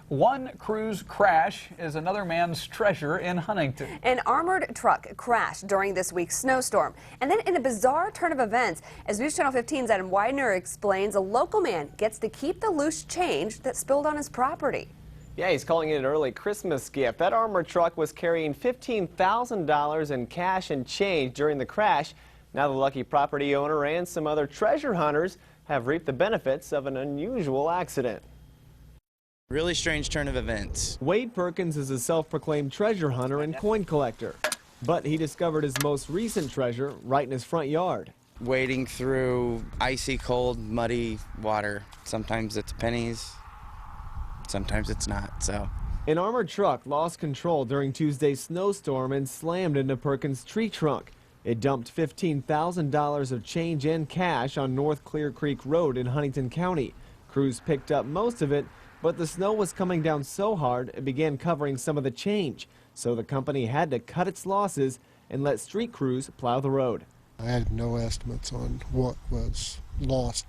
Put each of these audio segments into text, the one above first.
One crew's crash is another man's treasure in Huntington. An armored truck crashed during this week's snowstorm. And then in a bizarre turn of events, as News Channel 15's Adam Widener explains, a local man gets to keep the loose change that spilled on his property. Yeah, he's calling it an early Christmas gift. That armored truck was carrying $15,000 in cash and change during the crash. Now the lucky property owner and some other treasure hunters have reaped the benefits of an unusual accident. Really strange turn of events. Wade Perkins is a self-proclaimed treasure hunter and coin collector, but he discovered his most recent treasure right in his front yard. Wading through icy cold, muddy water. Sometimes it's pennies, sometimes it's not, so. An armored truck lost control during Tuesday's snowstorm and slammed into Perkins' tree trunk. It dumped $15,000 of change and cash on North Clear Creek Road in Huntington County. Crews picked up most of it, but the snow was coming down so hard it began covering some of the change. So the company had to cut its losses and let street crews plow the road. I had no estimates on what was lost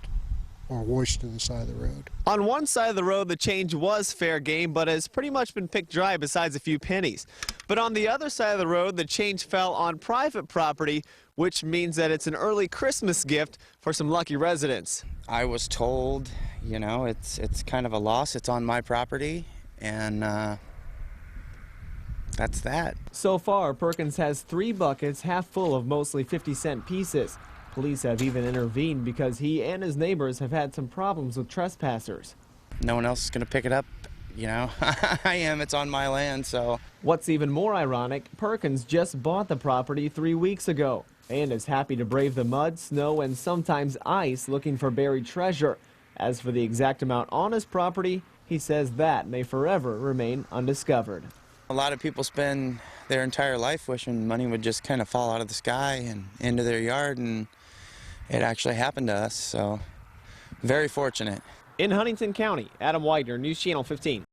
or washed to the side of the road. On one side of the road, the change was fair game, but has pretty much been picked dry besides a few pennies. But on the other side of the road, the change fell on private property, which means that it's an early Christmas gift for some lucky residents. I was told, you know, it's kind of a loss. It's on my property, and that's that. So far, Perkins has 3 buckets half full of mostly 50-cent pieces. Police have even intervened because he and his neighbors have had some problems with trespassers. No one else is going to pick it up, you know. I am. It's on my land, so. What's even more ironic, Perkins just bought the property 3 weeks ago and is happy to brave the mud, snow, and sometimes ice looking for buried treasure. As for the exact amount on his property, he says that may forever remain undiscovered. A lot of people spend their entire life wishing money would just kind of fall out of the sky and into their yard, and it actually happened to us, so very fortunate. In Huntington County, Adam Widener, News Channel 15.